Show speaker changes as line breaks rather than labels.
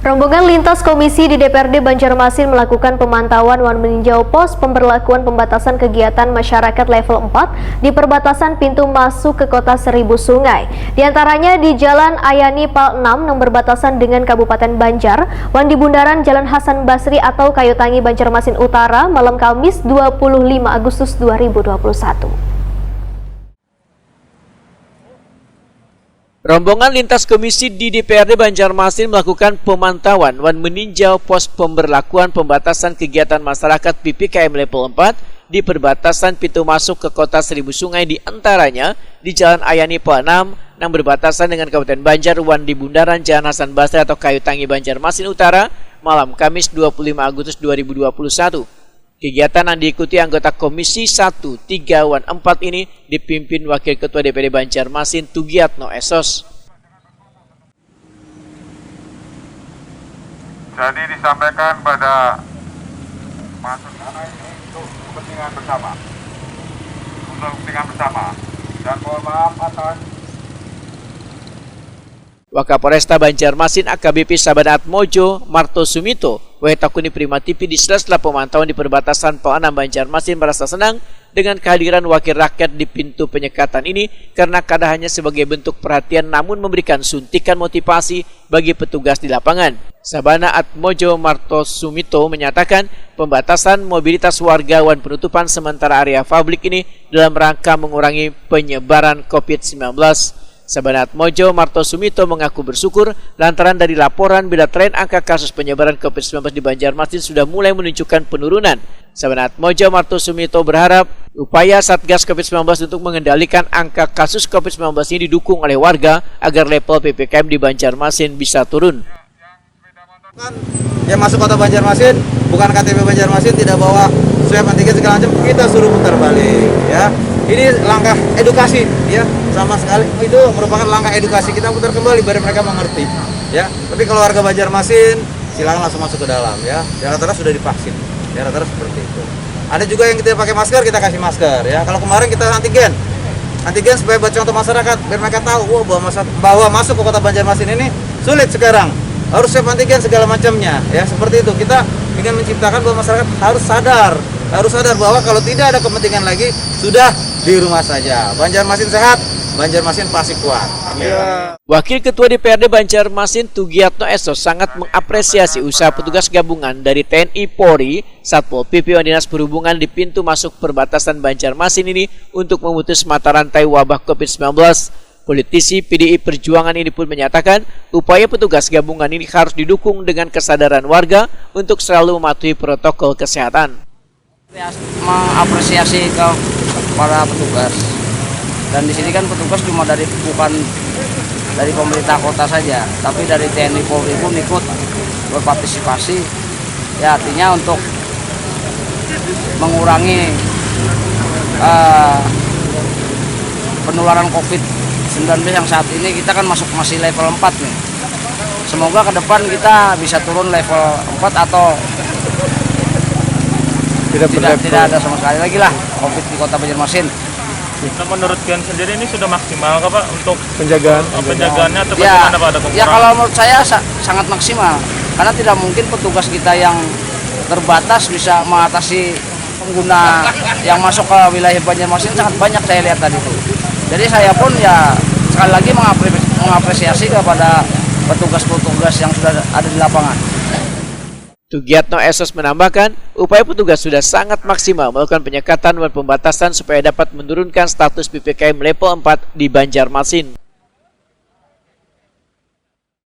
Rombongan lintas komisi di DPRD Banjarmasin melakukan pemantauan meninjau pos pemberlakuan pembatasan kegiatan masyarakat level 4 di perbatasan pintu masuk ke Kota Seribu Sungai. Di antaranya di Jalan Ayani Pal 6 yang berbatasan dengan Kabupaten Banjar, di Bundaran Jalan Hasan Basri atau Kayutangi Banjarmasin Utara malam Kamis 25 Agustus 2021.
Rombongan lintas komisi di DPRD Banjarmasin melakukan pemantauan dan meninjau pos pemberlakuan pembatasan kegiatan masyarakat PPKM level 4 di perbatasan pintu masuk ke Kota Seribu Sungai, di antaranya di Jalan Ayani Pal 6 yang berbatasan dengan Kabupaten Banjar di Bundaran Jalan Hasan Basri atau Kayutangi Banjarmasin Utara malam Kamis 25 Agustus 2021. Kegiatan yang diikuti anggota Komisi 1, 3, dan 4 ini dipimpin Wakil Ketua DPRD Banjarmasin Tugiatno Esos.
Jadi disampaikan pada maksud anak ini untuk kepentingan bersama. Dan mohon maaf atas
Wakapolresta Banjarmasin AKBP Sabanat Mojo Marto Sumito Wetakuni Prima TV di sela-sela pemantauan di perbatasan Pal 6 Banjarmasin merasa senang dengan kehadiran wakil rakyat di pintu penyekatan ini karena kada hanya sebagai bentuk perhatian namun memberikan suntikan motivasi bagi petugas di lapangan. Sabanat Mojo Marto Sumito menyatakan pembatasan mobilitas warga dan penutupan sementara area publik ini dalam rangka mengurangi penyebaran COVID-19. Sabanat Mojo Marto Sumito mengaku bersyukur lantaran dari laporan bila tren angka kasus penyebaran COVID-19 di Banjarmasin sudah mulai menunjukkan penurunan. Sabanat Mojo Marto Sumito berharap upaya Satgas COVID-19 untuk mengendalikan angka kasus COVID-19 ini didukung oleh warga agar level PPKM di Banjarmasin bisa turun.
Yang masuk kota Banjarmasin bukan KTP Banjarmasin, tidak bawa swab antigen segala macam, kita suruh putar balik ya. Ini langkah edukasi ya, sama sekali itu merupakan langkah edukasi, kita putar kembali biar mereka mengerti ya. Tapi kalau warga Banjarmasin silakan langsung masuk ke dalam ya. Rata-rata sudah divaksin. Ya rata-rata seperti itu. Ada juga yang kita pakai masker, kita kasih masker ya. Kalau kemarin kita antigen supaya buat contoh masyarakat biar mereka tahu bahwa masuk ke kota Banjarmasin ini sulit sekarang. Harus swab antigen segala macamnya ya, seperti itu. Kita ingin menciptakan bahwa masyarakat harus sadar bahwa kalau tidak ada kepentingan lagi sudah di rumah saja. Banjarmasin sehat, Banjarmasin pasti kuat. Ya.
Wakil Ketua DPRD Banjarmasin Tugiatno Esos sangat mengapresiasi usaha petugas gabungan dari TNI Polri, Satpol PP dan Dinas Perhubungan di pintu masuk perbatasan Banjarmasin ini untuk memutus mata rantai wabah COVID-19. Politisi PDI Perjuangan ini pun kenyatakan upaya petugas gabungan ini harus didukung dengan kesadaran warga untuk selalu mematuhi protokol kesehatan.
Mengapresiasi ke para petugas, dan di sini kan petugas cuma bukan dari pemerintah kota saja, tapi dari TNI Polri pun ikut berpartisipasi. Ya artinya untuk mengurangi penularan COVID-19 yang saat ini kita kan masih level 4 nih. Semoga ke depan kita bisa turun level 4 atau tidak ada sama sekali lagi lah COVID di kota Banjarmasin.
Nah, menurut kalian sendiri ini sudah maksimal kah Pak untuk penjagaannya atau
ya,
bagaimana Pak, ada kekurangan?
Ya kalau menurut saya sangat maksimal karena tidak mungkin petugas kita yang terbatas bisa mengatasi pengguna yang masuk ke wilayah Banjarmasin, sangat banyak saya lihat tadi itu. Jadi saya pun ya sekali lagi mengapresiasi kepada petugas-petugas yang sudah ada di lapangan.
Tugiatno Esos menambahkan, upaya petugas sudah sangat maksimal melakukan penyekatan dan pembatasan supaya dapat menurunkan status PPKM level 4 di Banjarmasin.